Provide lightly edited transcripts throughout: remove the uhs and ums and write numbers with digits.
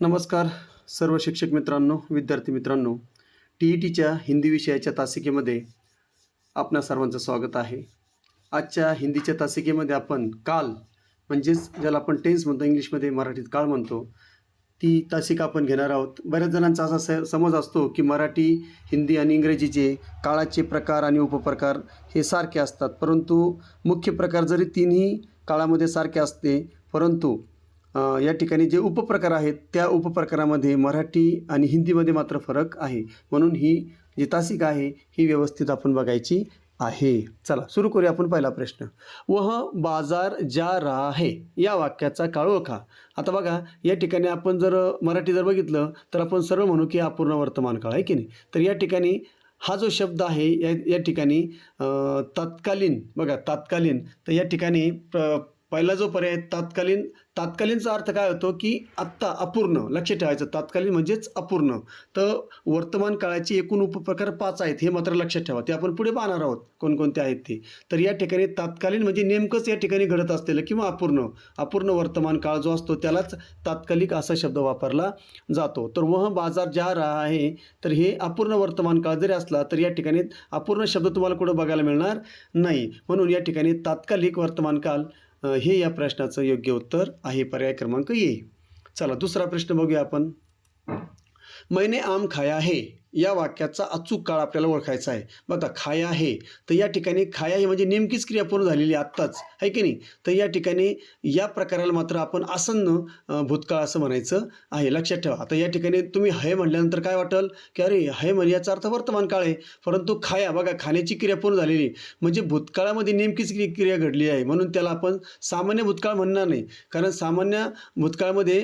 नमस्कार सर्व शिक्षक मित्रांनो, विद्यार्थी मित्रांनो. टी-ई-टीच्या हिंदी विषयाच्या तासिकेमध्ये आपणा सर्वांचं स्वागत आहे. आजच्या हिंदीच्या तासिकेमध्ये आपण काल म्हणजेच ज्याला आपण टेन्स म्हणतो, इंग्लिशमध्ये मराठीत काळ म्हणतो, ती तासिका आपण घेणार आहोत. बऱ्याच जणांचा असा समज असतो की मराठी, हिंदी आणि इंग्रजीचे काळाचे प्रकार आणि उपप्रकार हे सारखे असतात, परंतु मुख्य प्रकार जरी तिन्ही काळामध्ये सारखे असते, परंतु या ठिकाणी जे उपप्रकार आहेत त्या उपप्रकारामध्ये मराठी आणि हिंदीमध्ये मात्र फरक आहे. म्हणून ही जी तासिका आहे ही व्यवस्थित आपण बघायची आहे. चला सुरू करूया. आपण पहिला प्रश्न, वह बाजार जा रहा है या वाक्याचा काळ ओळखा. आता बघा, या ठिकाणी आपण जर मराठी जर बघितलं तर आपण सरळ म्हणू की अपूर्ण वर्तमान काळ आहे की नाही. तर या ठिकाणी हा जो शब्द आहे या ठिकाणी तत्कालीन, बघा तात्कालीन, तर या ठिकाणी पहिला जो पर्याय तात्कालीन, तात्कालीनचा अर्थ काय होतो की आत्ता, अपूर्ण. लक्ष ठेवायचं, तात्कालीन म्हणजेच अपूर्ण. तर वर्तमान काळाचे एकूण उपप्रकार 5 आहेत, हे मात्र लक्षात ठेवा. ते आपण पुढे पाहणार आहोत कोणकोणते आहेत ते. तर या ठिकाणी तात्कालीन म्हणजे नेमकंच या ठिकाणी घडत असलेलं किंवा अपूर्ण वर्तमान काळ जो असतो त्यालाच तात्कालिक असा शब्द वापरला जातो. तर वह बाजार जा रहा आहे, तर हे अपूर्ण वर्तमान काळ जरी असला तर या ठिकाणी अपूर्ण शब्द तुम्हाला कुठं बघायला मिळणार नाही. म्हणून या ठिकाणी तात्कालिक वर्तमान काळ हे या प्रश्नाचं योग्य उत्तर आहे, पर्याय क्रमांक ए. चला दुसरा प्रश्न बघूया आपण. मैंने आम खाया है या वाक्याचा अचूक काळ आपल्याला ओळखायचा आहे. बघा, खाया है, तर या ठिकाणी खाया हे म्हणजे नेमकीच क्रिया पूर्ण झालेली आत्ताच आहे की नाही. तर या ठिकाणी या प्रकाराला मात्र आपण आसन्न भूतकाळ असं म्हणायचं आहे, लक्षात ठेवा. आता या ठिकाणी तुम्ही है म्हटल्यानंतर काय वाटेल की अरे है म्हणजे याचा अर्थ वर्तमान काळ आहे, परंतु खाया, बघा, खाण्याची क्रिया पूर्ण झालेली म्हणजे भूतकाळामध्ये नेमकीच क्रिया घडली आहे, म्हणून त्याला आपण सामान्य भूतकाळ म्हणणार नाही. कारण सामान्य भूतकाळामध्ये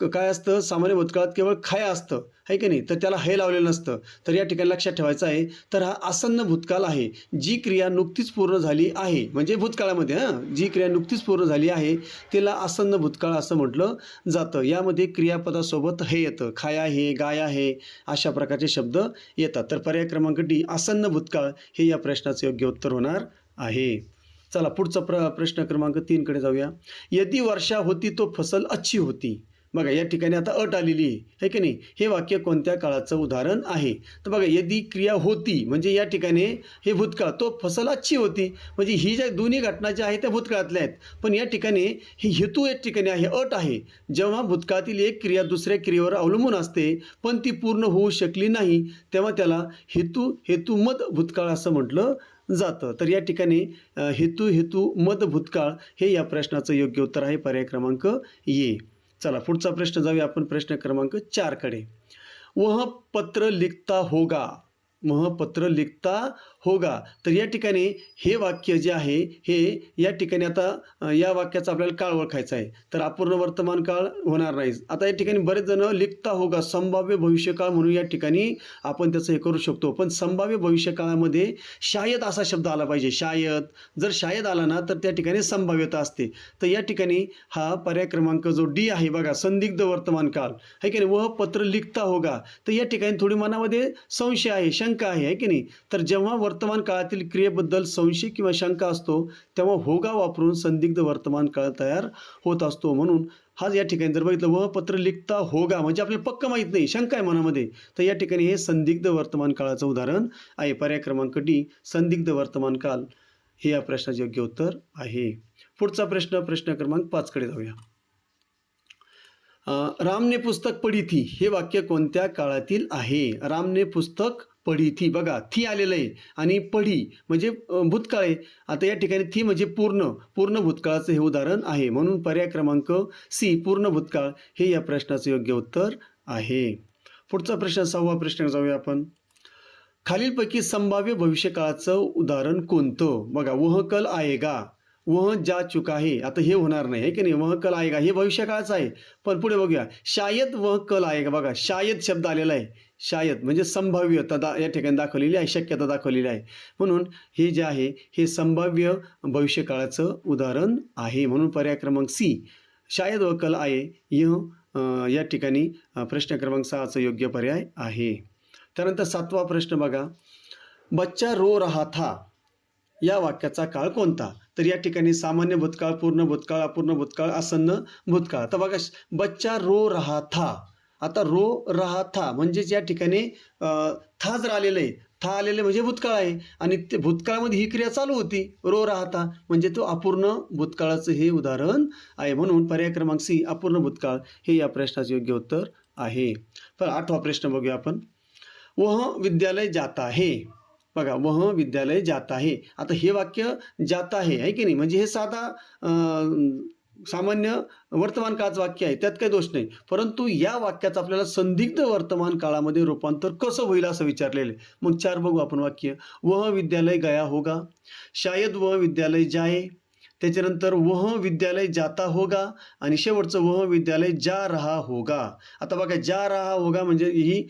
काय असतं, सामान्य भूतकाळात केवळ खाया असतं आहे की नाही, तर त्याला हे लावलेलं नसतं. तर या ठिकाणी लक्षात ठेवायचं आहे. तर हा आसन्न भूतकाळ आहे, जी क्रिया नुकतीच पूर्ण झाली आहे, म्हणजे भूतकाळामध्ये जी क्रिया नुकतीच पूर्ण झाली आहे त्याला आसन्न भूतकाळ असं म्हटलं जातं. यामध्ये क्रियापदासोबत हे येतं, खाया हे, गाया हे, अशा प्रकारचे शब्द येतात. तर पर्याय क्रमांक डी, आसन्न भूतकाळ हे या प्रश्नाचं योग्य उत्तर होणार आहे. चला पुढचा प्रश्न क्रमांक 3 कडे जाऊया. यदि वर्षा होती तो फसल अच्छी होती. बघा, या ठिकाणी आता अट आलेली आहे की नाही. हे वाक्य कोणत्या काळाचं उदाहरण आहे? तर बघा, यदि क्रिया होती म्हणजे या ठिकाणी हे भूतकाळ, तो फसल अच्छी होती म्हणजे ही ज्या दोन्ही घटना ज्या आहेत त्या भूतकाळातल्या आहेत. पण या ठिकाणी ही हेतू एक ठिकाणी आहे, अट आहे. जेव्हा भूतकाळातील एक क्रिया दुसऱ्या क्रियेवर अवलंबून असते पण ती पूर्ण होऊ शकली नाही, तेव्हा त्याला हेतुमद भूतकाळ असं म्हटलं जातं. तर या ठिकाणी हेतुमद भूतकाळ हे या प्रश्नाचं योग्य उत्तर आहे, पर्याय क्रमांक ए. चला पुढचा प्रश्न जाऊया आपण प्रश्न क्रमांक 4 कडे. वह पत्र लिखता होगा. तर या ठिकाणी हे वाक्य जे आहे हे या ठिकाणी आता या वाक्याचा आपल्याला काळ ओळखायचा आहे. तर अपूर्ण वर्तमान काळ होणार नाही. आता या ठिकाणी बरेच जण लिखता होगा संभाव्य भविष्यकाळ म्हणून या ठिकाणी आपण त्याचं हे करू शकतो, पण संभाव्य भविष्यकाळामध्ये शायद असा शब्द आला पाहिजे. जर शायद आला ना तर त्या ठिकाणी संभाव्यता असते. तर या ठिकाणी हा पर्याय क्रमांक जो डी आहे, बघा, संदिग्ध वर्तमान काळ आहे की नाही. वह पत्र लिखता होगा, तर या ठिकाणी थोडी मनामध्ये संशय आहे, शंका आहे की नाही. तर जेव्हा वर्तमान काळातील क्रियेबद्दल संशय किंवा शंका असतो तेव्हा होगा वापरून संदिग्ध वर्तमान काळ तयार होत असतो. म्हणून हा या ठिकाणी जर बघितलं, वह पत्र लिखता होगा म्हणजे आपल्याला पक्क माहीत नाही, शंका आहे मनामध्ये, तर या ठिकाणी हे संदिग्ध वर्तमान काळाचं उदाहरण आहे. पर्याय क्रमांक डी, संदिग्ध वर्तमान काळ हे या प्रश्नाचे योग्य उत्तर आहे. पुढचा प्रश्न क्रमांक 5 कडे जाऊया. रामने पुस्तक पढी थी हे वाक्य कोणत्या काळातील आहे? रामने पुस्तक पढी थी, बघा, थी आलेलं आहे आणि पढी म्हणजे भूतकाळ आहे. आता या ठिकाणी थी म्हणजे पूर्ण भूतकाळाचं हे उदाहरण आहे. म्हणून पर्याय क्रमांक सी, पूर्ण भूतकाळ हे या प्रश्नाचं योग्य उत्तर आहे. पुढचा प्रश्न 6वा प्रश्न जाऊया आपण. खालीलपैकी संभाव्य भविष्यकाळाचं उदाहरण कोणतं? बघा, वह कल आएगा, वह जा चुका है. आता हे होणार नाही आहे की नाही. वह कल आएगा हे भविष्यकाळाचं आहे. पण पुढे बघूया, शायद वह कल आएगा. बघा, शायद शब्द आलेला आहे. शायद म्हणजे संभाव्यता या ठिकाणी दाखवलेली आहे, शक्यता दाखवलेली आहे. म्हणून हे जे आहे हे संभाव्य भविष्यकाळाचं उदाहरण आहे. म्हणून पर्याय क्रमांक सी, शायद वह कल आए, या ठिकाणी प्रश्न क्रमांक 6चा योग्य पर्याय आहे. त्यानंतर 7वा प्रश्न बघा. बच्चा रो रहा था या वाक्याचा काळ कोणता? तर या ठिकाणी सामान्य भूतकाळ, पूर्ण भूतकाळ, अपूर्ण भूतकाळ, आसन्न भूतकाळ. तर बघा, बच्चा रो रहा था. आता रो रहा था म्हणजेच या ठिकाणी था जर आलेलं आहे, था आलेलं म्हणजे भूतकाळ आहे आणि ते भूतकाळामध्ये ही क्रिया चालू होती, रो रहा था, म्हणजे तो अपूर्ण भूतकाळाचं हे उदाहरण आहे. म्हणून पर्याय क्रमांक सी अपूर्ण भूतकाळ हे या प्रश्नाचे योग्य उत्तर आहे. पण 8वा प्रश्न बघूया आपण. वह विद्यालय जाता है. बघा, वह विद्यालय जाता है. आता हे वाक्य जाता है की नाही, म्हणजे हे साधा सामान्य वर्तमान काळाचं वाक्य आहे, त्यात काही दोष नाही. परंतु या वाक्याचं आपल्याला संदिग्ध वर्तमान काळामध्ये रूपांतर कसं होईल असं विचारलेलं आहे. मग 4 बघू आपण वाक्य. वह विद्यालय गया होगा, शायद वह विद्यालय जाए, त्याच्यानंतर वह विद्यालय जाता होगा आणि शेवटचं वह विद्यालय जा रहा होगा. आता बघा, जा रहा होगा म्हणजे ही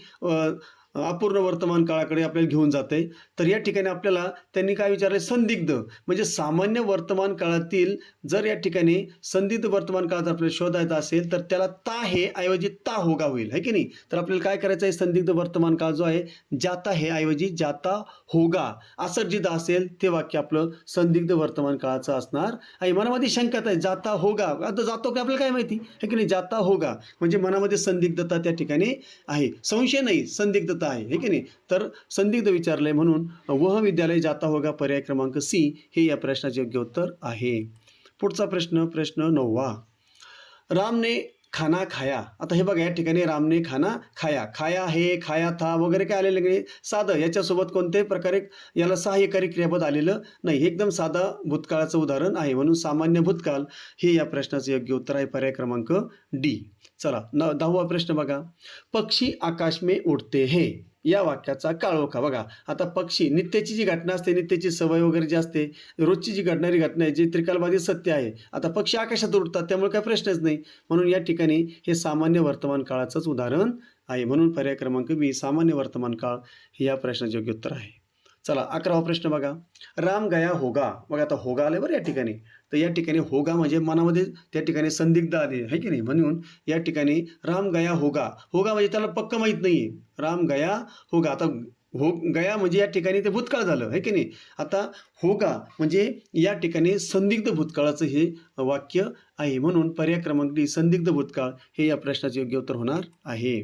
अपूर्ण वर्तमान काळाकडे आपल्याला घेऊन जाते. तर या ठिकाणी आपल्याला त्यांनी काय विचारले, संदिग्ध, म्हणजे सामान्य वर्तमान काळातील जर या ठिकाणी संदिग्ध वर्तमान काळात आपल्याला शोधायचा असेल तर त्याला ता हे ऐवजी ता होगा होईल, है की नाही. तर आपल्याला काय करायचं आहे, संदिग्ध वर्तमान काळ जो आहे जाता हे ऐवजी जाता होगा असं जिथं असेल ते वाक्य आपलं संदिग्ध वर्तमान काळाचं असणार आहे. मनामध्ये शंकात आहे, जाता होगा, आता जातो की आपल्याला काय माहिती है की नाही. जाता होगा म्हणजे मनामध्ये संदिग्धता त्या ठिकाणी आहे, संशय नाही, संदिग्धता आहे, हे की नाही. तर संदिग्ध विचारलंय म्हणून वह विद्यालय जाता होगा पर्याय क्रमांक सी हे या प्रश्नाचे योग्य उत्तर आहे. पुढचा प्रश्न, प्रश्न 9वा. रामने खाना खाया. आता हे बघा, या ठिकाणी रामने खाना खाया, खाया हे, खाया था वगैरे काय आलेलं नाही, साधं. याच्यासोबत कोणत्याही प्रकारे याला सहाय्यकारी क्रियापद आलेलं नाही, एकदम साधा भूतकाळाचं उदाहरण आहे. म्हणून सामान्य भूतकाळ हे या प्रश्नाचं योग्य उत्तर आहे पर्याय क्रमांक डी. चला 10वा प्रश्न बघा. पक्षी आकाश में उडते हैं या वाक्याचा काळ ओळखा. बघा, आता पक्षी, नित्याची जी घटना असते, नित्याची सवय वगैरे जी असते, रोजची जी घडणारी घटना आहे, जी त्रिकालबाधित सत्य आहे. आता पक्षी आकाशात उडतात त्यामुळे काय प्रश्नच नाही. म्हणून या ठिकाणी हे सामान्य वर्तमान काळाचंच उदाहरण आहे. म्हणून पर्याय क्रमांक बी सामान्य वर्तमान काळ हे या प्रश्नाचे योग्य उत्तर आहे. चला 11वा प्रश्न बघा. राम गया होगा. बघा, आता होगा आले बरं या ठिकाणी. तर या ठिकाणी होगा म्हणजे मनामध्ये त्या ठिकाणी संदिग्ध आले, है की नाही. म्हणून या ठिकाणी राम गया होगा, होगा म्हणजे त्याला पक्क माहीत नाहीये, राम गया होगा. आता हो गया म्हणजे या ठिकाणी ते भूतकाळ झालं, है की नाही. आता होगा म्हणजे या ठिकाणी संदिग्ध भूतकाळाचं हे वाक्य आहे. म्हणून पर्याय क्रमांक डी संदिग्ध भूतकाळ हे या प्रश्नाचे योग्य उत्तर होणार आहे.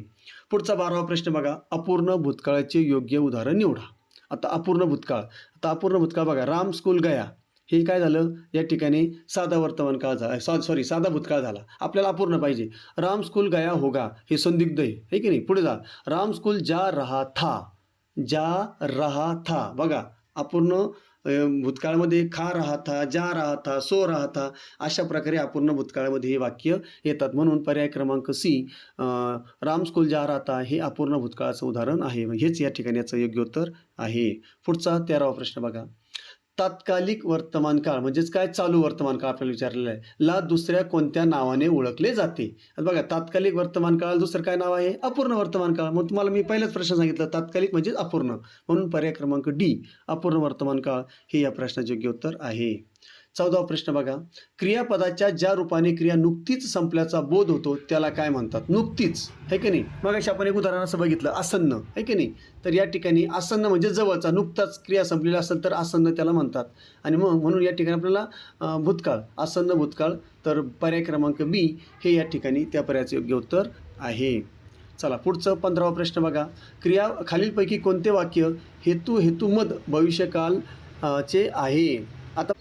पुढचा 12वा प्रश्न बघा. अपूर्ण भूतकाळाचे योग्य उदाहरण निवडा. आता अपूर्ण भूतकाळ, आता अपूर्ण भूतकाळ बघा, राम स्कूल गया हे काय झालं, या ठिकाणी साधा वर्तमान काळ झाला, साधा भूतकाळ झाला. आपल्याला अपूर्ण पाहिजे. राम स्कूल गया होगा हे संदिग्ध आहे, है की नाही. पुढे जा. राम स्कूल जा रहा था, जा रहा था. बघा, अपूर्ण भूतकाळामध्ये खा रहा था, जा रहा था, सो रहा था अशा प्रकारे अपूर्ण भूतकाळामध्ये हे वाक्य येतात. म्हणून पर्याय क्रमांक सी राम स्कूल जा रहा था हे अपूर्ण भूतकाळाचं उदाहरण आहे. हेच या ठिकाणी याचं योग्य उत्तर आहे. पुढचा 13वा प्रश्न बघा. तात्कालिक वर्तमान काळ म्हणजेच काय, चालू वर्तमान काळ आपल्याला विचारलेलं आहे, ला दुसऱ्या कोणत्या नावाने ओळखले जाते. बघा, तात्कालिक वर्तमान काळ दुसरं काय नाव आहे, अपूर्ण वर्तमान काळ. मग तुम्हाला मी पहिलाच प्रश्न सांगितलं, तात्कालिक म्हणजेच अपूर्ण. म्हणून पर्याय क्रमांक डी अपूर्ण वर्तमान काळ हे या प्रश्नाचे योग्य उत्तर आहे. 14वा प्रश्न बघा. क्रियापदाच्या ज्या रूपाने क्रिया नुकतीच संपल्याचा बोध होतो त्याला काय म्हणतात. नुकतीच, है की नाही. मग अशी आपण एक उदाहरण असं बघितलं, आसन्न, है की नाही. तर या ठिकाणी आसन्न म्हणजे जवळचा, नुकताच क्रिया संपलेला असेल तर आसन्न त्याला म्हणतात. आणि मग म्हणून या ठिकाणी आपल्याला भूतकाळ, आसन्न भूतकाळ. तर पर्याय क्रमांक बी हे या ठिकाणी त्या पर्यायाचे योग्य उत्तर आहे. चला पुढचं 15वा प्रश्न बघा. क्रिया खालीलपैकी कोणते वाक्य हेतुमद भविष्यकाल चे आहे. आता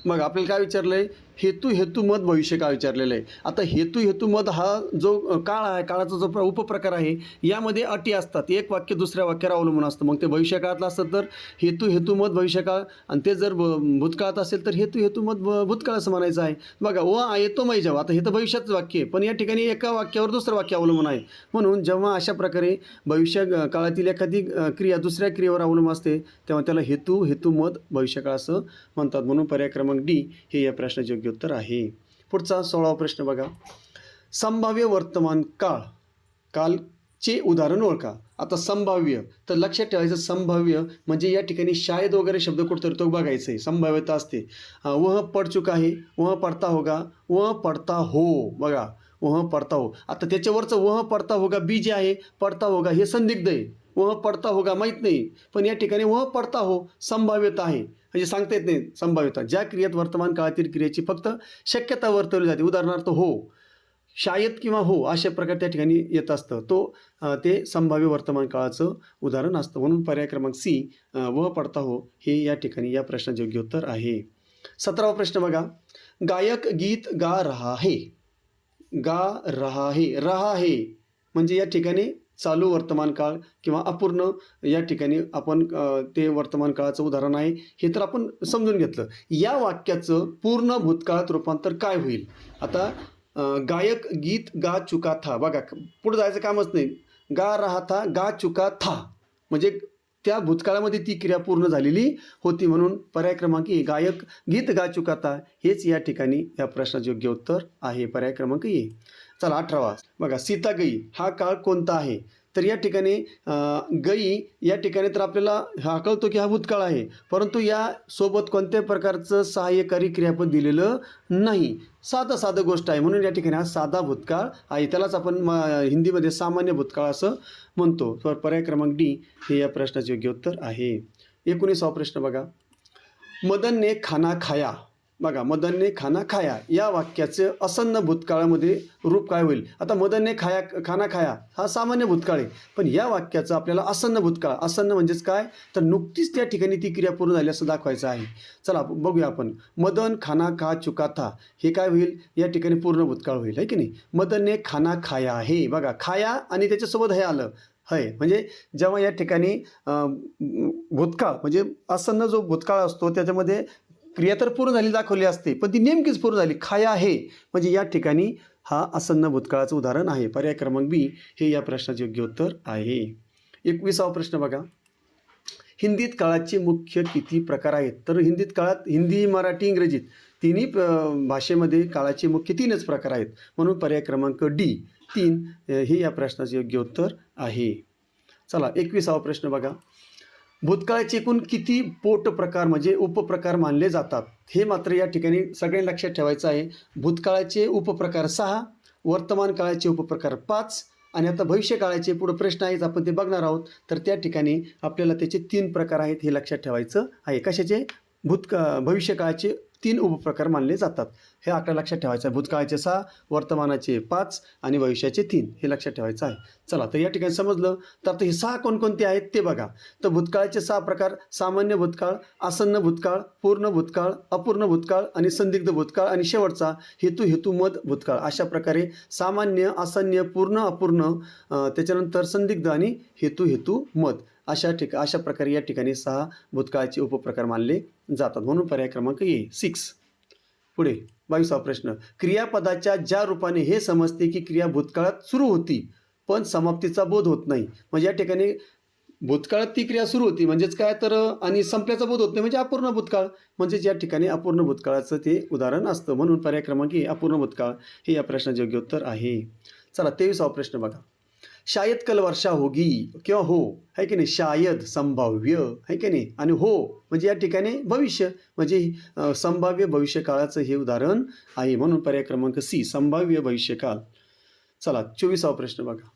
मग आपल्याला काय विचारलं आहे, हेतुमद भविष्यकाळ विचारलेलं आहे. आता हेतुमद हा जो काळ आहे, काळाचा जो उपप्रकार आहे, यामध्ये अटी असतात. एक वाक्य दुसऱ्या वाक्यावर अवलंबून असतं. मग ते भविष्यकाळातलं असतं तर हेतुमद भविष्यकाळ, आणि ते जर भूतकाळात असेल तर हेतुमद भूतकाळ असं म्हणायचं आहे. बघा, व येतो मै जेव्हा, आता हे तर भविष्याचं वाक्य आहे, पण या ठिकाणी एका वाक्यावर दुसरं वाक्य अवलंबून आहे. म्हणून जेव्हा अशा प्रकारे भविष्य काळातील एखादी क्रिया दुसऱ्या क्रियेवर अवलंबून असते तेव्हा त्याला हेतुमद भविष्यकाळ असं म्हणतात. म्हणून पर्याय क्रमांक डी हे या प्रश्नाचे योग्य उत्तर आहे. पुढचा 16वा प्रश्न बघा. संभाव्य वर्तमान कालचे उदाहरण ओळखा. आता संभाव्य, तर लक्षात ठेवायचं, संभाव्य म्हणजे या ठिकाणी शायद वगैरे शब्द कुठतरी तो बघायचं आहे, संभाव्यता असते. वह पढ़ चुका है, वह पढ़ता होगा, वह पढ़ता हो. बघा, वह पढ़ता हो. आता त्याच्यावरचं वह पढ़ता होगा बी जे आहे, पढ़ता होगा हे संदिग्ध आहे. वह पढ़ता होगा माहीत नाही, पण या ठिकाणी वह पढ़ता हो संभाव्यता आहे. म्हणजे सांगता येत नाही संभाव्यता. ज्या क्रियेत वर्तमान काळातील क्रियेची फक्त शक्यता वर्तवली जाते, उदाहरणार्थ हो, शायद किंवा हो अशा प्रकारे त्या ठिकाणी येत असतं, ते संभाव्य वर्तमान काळाचं उदाहरण असतं. म्हणून पर्याय क्रमांक सी वह पडता हो हे या ठिकाणी या प्रश्नाचे योग्य उत्तर आहे. 17वा प्रश्न बघा. गायक गीत गा रहा है. गा रहा है, रहा है म्हणजे या ठिकाणी चालू वर्तमान काळ किंवा अपूर्ण या ठिकाणी आपण ते वर्तमान काळाचं उदाहरण आहे हे तर आपण समजून घेतलं. या वाक्याचं पूर्ण भूतकाळात रूपांतर काय होईल? आता गायक गीत गा चुका था, बघा पुढे जायचं कामच नाही. गा रहा था, गा चुका था म्हणजे त्या भूतकाळामध्ये ती क्रिया पूर्ण झालेली होती. म्हणून पर्याय क्रमांक ए, गायक गीत गा चुका था हेच या ठिकाणी या प्रश्नाचे योग्य उत्तर आहे. पर्याय क्रमांक ए. चला 18वा बघा. सीता गई हा काळ कोणता आहे? तर या ठिकाणी गई या ठिकाणी तर आपल्याला हा कळतो की हा भूतकाळ आहे, परंतु या सोबत कोणत्याही प्रकारचं सहाय्यकारी क्रियापद दिलेलं नाही. साधं गोष्ट आहे म्हणून या ठिकाणी हा साधा भूतकाळ आहे. त्यालाच आपण हिंदीमध्ये सामान्य भूतकाळ असं म्हणतो. तर पर्याय क्रमांक डी हे या प्रश्नाचे योग्य उत्तर आहे. 19वा प्रश्न बघा. मदनने खाना खाया. बघा मदनने खाना खाया या वाक्याचं असन्न भूतकाळामध्ये रूप काय होईल? आता मदनने खाना खाया हा सामान्य भूतकाळ आहे, पण या वाक्याचं आपल्याला असन्न भूतकाळ, असन्न म्हणजेच काय तर नुकतीच त्या ठिकाणी ती क्रिया पूर्ण झाली असं दाखवायचं आहे. चला बघूया आपण. मदन खाना खा चुका था हे काय होईल? या ठिकाणी पूर्ण भूतकाळ होईल आहे की नाही. मदनने खाना खाया हे बघा खाया आणि त्याच्यासोबत हे आलं है म्हणजे जेव्हा या ठिकाणी भूतकाळ म्हणजे आसन्न जो भूतकाळ असतो त्याच्यामध्ये क्रिया तर पूर्ण झाली दाखवली असते, पण ती नेमकीच पूर्ण झाली. खाया आहे म्हणजे या ठिकाणी हा आसन्न भूतकाळाचं उदाहरण आहे. पर्याय क्रमांक बी हे या प्रश्नाचे योग्य उत्तर आहे. 21वा प्रश्न बघा. हिंदीत काळाचे मुख्य किती प्रकार आहेत? तर हिंदीत काळात हिंदी, मराठी, इंग्रजीत तिन्ही भाषेमध्ये काळाचे मुख्य 3च प्रकार आहेत. म्हणून पर्याय क्रमांक डी 3 हे या प्रश्नाचे योग्य उत्तर आहे. चला 21वा प्रश्न बघा. भूतकाळाचे एकूण किती पोट प्रकार म्हणजे उपप्रकार मानले जातात? हे मात्र या ठिकाणी सगळ्यांनी लक्षात ठेवायचं आहे. भूतकाळाचे उपप्रकार 6, वर्तमान काळाचे उपप्रकार 5 आणि आता भविष्य काळाचे पुढे प्रश्न आहेत आपण ते बघणार आहोत. तर त्या ठिकाणी आपल्याला त्याचे 3 प्रकार आहेत हे लक्षात ठेवायचं आहे. कशाचे? भविष्य काळाचे 3 उपप्रकार मानले जातात हे आपल्याला लक्षात ठेवायचं आहे. भूतकाळाचे 6, वर्तमानाचे 5 आणि भविष्याचे 3 हे लक्षात ठेवायचं आहे. चला तर या ठिकाणी समजलं. तर आता हे 6 कोणकोणते आहेत ते बघा. तर भूतकाळाचे 6 प्रकार: सामान्य भूतकाळ, आसन्न भूतकाळ, पूर्ण भूतकाळ, अपूर्ण भूतकाळ आणि संदिग्ध भूतकाळ आणि शेवटचा हेतुमद भूतकाळ. अशा प्रकारे सामान्य, आसन्न, पूर्ण, अपूर्ण, त्याच्यानंतर संदिग्ध आणि हेतुमद अशा प्रकारे या ठिकाणी 6 भूतकाळाचे उपप्रकार मानले जातात. म्हणून पर्याय क्रमांक ए 6. पुढे 22वा प्रश्न. क्रियापदाच्या ज्या रूपाने हे समजते की क्रिया भूतकाळात सुरू होती पण समाप्तीचा बोध होत नाही. म्हणजे या ठिकाणी भूतकाळात ती क्रिया सुरू होती म्हणजेच काय तर आणि संपल्याचा बोध होत नाही म्हणजे अपूर्ण भूतकाळ. म्हणजेच या ठिकाणी अपूर्ण भूतकाळाचं ते उदाहरण असतं. म्हणून पर्याय क्रमांक ए अपूर्ण भूतकाळ हे या प्रश्नाचे योग्य उत्तर आहे. चला 23वा प्रश्न बघा. शायद कल वर्षा होगी किंवा हो है की नाही. शायद संभाव्य है की नाही आणि हो म्हणजे या ठिकाणी भविष्य म्हणजे संभाव्य भविष्य काळाचं हे उदाहरण आहे. म्हणून पर्याय क्रमांक सी संभाव्य भविष्यकाळ. चला 24वा प्रश्न बघा.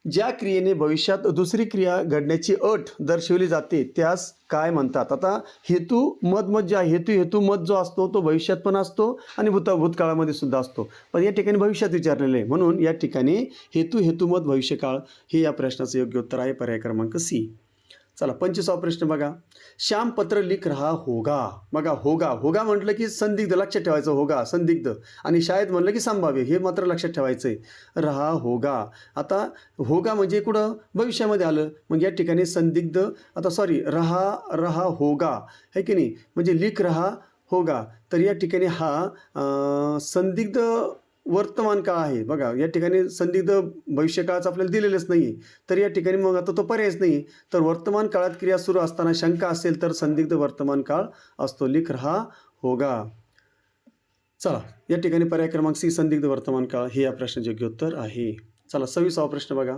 ज्या क्रियेने भविष्यात दुसरी क्रिया घडण्याची अट दर्शवली जाते त्यास काय म्हणतात? आता हेतुमद जो आहे हेतुमद जो असतो तो भविष्यात पण असतो आणि भूतकाळामध्ये सुद्धा असतो, पण या ठिकाणी भविष्यात विचारलेलं आहे. म्हणून या ठिकाणी हेतुमद भविष्यकाळ हे या प्रश्नाचं योग्य उत्तर आहे. पर्याय क्रमांक सी. चला 25वा प्रश्न बघा. श्याम पत्र लिख रहा होगा. बघा होगा म्हटलं की संदिग्ध लक्षात ठेवायचं. होगा संदिग्ध आणि शायद म्हणलं की संभाव्य हे मात्र लक्षात ठेवायचं आहे. रहा होगा. आता होगा म्हणजे कुठं भविष्यामध्ये आलं मग या ठिकाणी संदिग्ध रहा होगा है की नाही म्हणजे लिख रहा होगा. तर या ठिकाणी हा संदिग्ध वर्तमान काळ आहे. बघा या ठिकाणी संदिग्ध भविष्यकाळाचं आपल्याला दिलेलंच नाही आहे, तर या ठिकाणी मग आता तो पर्यायच नाही. तर वर्तमान काळात क्रिया सुरू असताना शंका असेल तर संदिग्ध वर्तमान काळ असतो. लिख रहा होगा. चला या ठिकाणी पर्याय क्रमांक सी संदिग्ध वर्तमान काळ हे या प्रश्नाचे योग्य उत्तर आहे. चला 26वा प्रश्न बघा.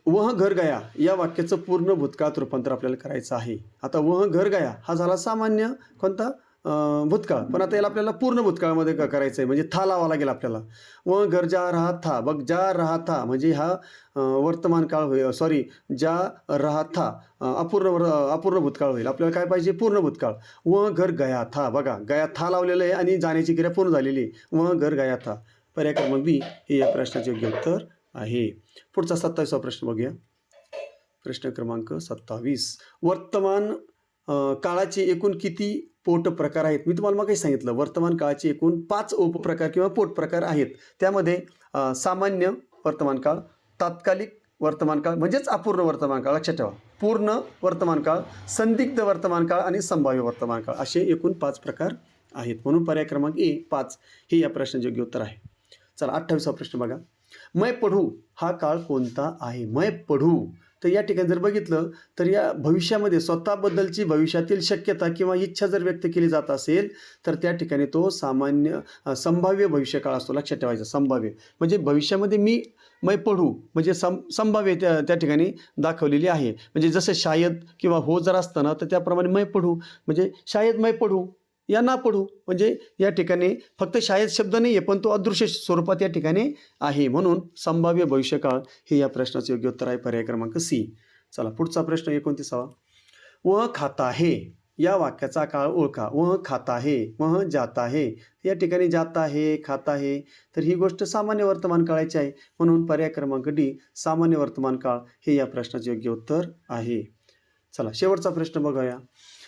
वह घर गया या वाक्याचं पूर्ण भूतकाळात रूपांतर आपल्याला करायचं आहे. आता वह घर गया हा झाला सामान्य कोणता भूतकाळ, पण आता याला आपल्याला पूर्ण भूतकाळामध्ये करायचं आहे, म्हणजे था लावा लागेल आपल्याला. व घर जा रहा था, बघ जा रहा था म्हणजे हा वर्तमान काळ होईल, सॉरी जा रहा था अपूर्ण भूतकाळ होईल. आपल्याला काय पाहिजे? पूर्ण भूतकाळ. व घर गया था, बघा गया था लावलेलं आहे आणि जाण्याची क्रिया पूर्ण झालेली आहे. व घर गया था. पर्याय क्रमांक बी हे या प्रश्नाचे योग्य उत्तर आहे. पुढचा 27वा प्रश्न बघूया. प्रश्न क्रमांक 27. वर्तमान काळाचे एकूण किती पोट प्रकार आहेत? मी तुम्हाला मग सांगितलं वर्तमान काळाचे एकूण 5 उपप्रकार किंवा पोट प्रकार आहेत. त्यामध्ये सामान्य वर्तमान काळ, तात्कालिक वर्तमान काळ म्हणजेच अपूर्ण वर्तमान काळ, लक्षात ठेवा. पूर्ण वर्तमान काळ, संदिग्ध वर्तमान काळ आणि संभाव्य वर्तमान काळ असे एकूण 5 प्रकार आहेत. म्हणून पर्याय क्रमांक ए 5 हे या प्रश्नाचे योग्य उत्तर आहे. चला 28वा प्रश्न बघा. मैं पढू हा काळ कोणता आहे? मैं पढू, तर या ठिकाणी जर बघितलं तर या भविष्यामध्ये स्वतःबद्दलची भविष्यातील शक्यता किंवा इच्छा जर व्यक्त केली जात असेल तर त्या ठिकाणी तो संभाव्य भविष्यकाळ असतो. लक्षात ठेवायचं, संभाव्य म्हणजे भविष्यामध्ये मैं पढू म्हणजे संभाव्य त्या ठिकाणी दाखवलेली आहे. म्हणजे जसं शायद किंवा हो जर असतं ना तर त्याप्रमाणे मैं पढू म्हणजे शायद मैं पढू या ना पढू, म्हणजे या ठिकाणी फक्त शायद शब्द नाही आहे पण तो अदृश्य स्वरूपात या ठिकाणी आहे. म्हणून संभाव्य भविष्यकाळ हे या प्रश्नाचे योग्य उत्तर आहे. पर्याय क्रमांक सी. चला पुढचा प्रश्न 29वा. वह खाता है या वाक्याचा काळ ओळखा. वह खाता है, वह जाता है. या ठिकाणी जाता है, खाता है, तर ही गोष्ट सामान्य वर्तमान काळाची आहे. म्हणून पर्याय क्रमांक डी सामान्य वर्तमान काळ हे या प्रश्नाचे योग्य उत्तर आहे. चला शेवटचा प्रश्न बघूया.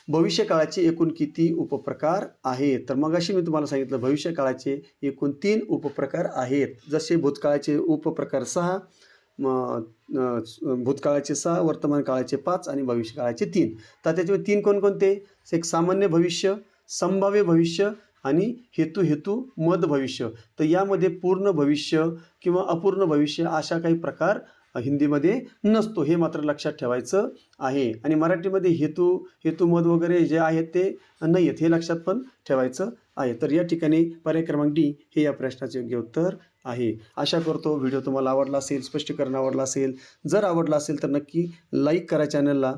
भविष्यकाळाचे एकूण किती उपप्रकार आहेत? तर मगाशी मी तुम्हाला सांगितलं भविष्यकाळाचे एकूण 3 उपप्रकार आहेत. जसे भूतकाळाचे उपप्रकार 6, भूतकाळाचे 6, वर्तमान काळाचे 5 आणि भविष्यकाळाचे 3. तर त्याच्यामध्ये 3 कोणकोणते? एक सामान्य भविष्य, संभाव्य भविष्य आणि हेतू मद भविष्य. तर यामध्ये पूर्ण भविष्य किंवा अपूर्ण भविष्य अशा काही प्रकार हिंदीमध्ये नसतो, हे मात्र लक्षात ठेवायचं आहे. आणि मराठीमध्ये हेतू मद वगैरे जे आहेत ते नाही आहेत, हे लक्षात पण ठेवायचं आहे. तर या ठिकाणी पर्याय क्रमांक डी हे या प्रश्नाचे योग्य उत्तर आहे. आशा करतो व्हिडिओ तुम्हाला आवडला असेल, स्पष्टीकरण आवडलं असेल. जर आवडलं असेल तर नक्की लाईक करा चॅनलला.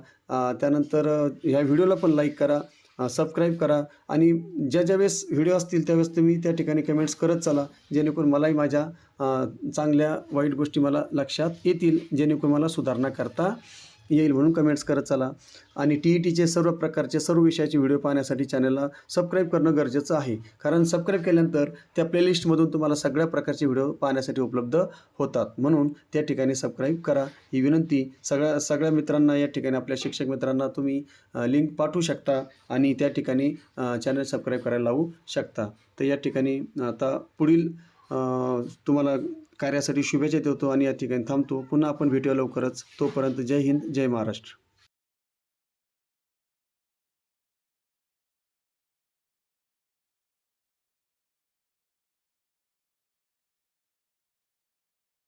त्यानंतर ह्या व्हिडिओला पण लाईक करा, सबस्क्राईब करा आणि ज्या वेळेस व्हिडिओ असतील त्यावेळेस तुम्ही त्या ठिकाणी कमेंट्स करत चला, जेणेकरून मलाही माझ्या चांगल्या वाईट गोष्टी मला लक्षात येतील, जेणेकरून मला सुधारणा करता येईल. म्हणून कमेंट्स करत चला. आणि TETचे सर्व प्रकारचे सर्व विषयाचे व्हिडिओ पाहण्यासाठी चॅनलला सबस्क्राईब करणं गरजेचं आहे. कारण सबस्क्राईब केल्यानंतर त्या प्लेलिस्टमधून तुम्हाला सगळ्या प्रकारचे व्हिडिओ पाहण्यासाठी उपलब्ध होतात. म्हणून त्या ठिकाणी सबस्क्राईब करा ही विनंती. सगळ्या मित्रांना या ठिकाणी आपल्या शिक्षक मित्रांना तुम्ही लिंक पाठवू शकता आणि त्या ठिकाणी चॅनल सबस्क्राईब करायला लावू शकता. तर या ठिकाणी आता पुढील तुम्हाला कार्यासाठी शुभेच्छा देतो आणि या ठिकाणी थांबतो. पुन्हा आपण भेटूया लवकरच. तोपर्यंत जय हिंद, जय महाराष्ट्र.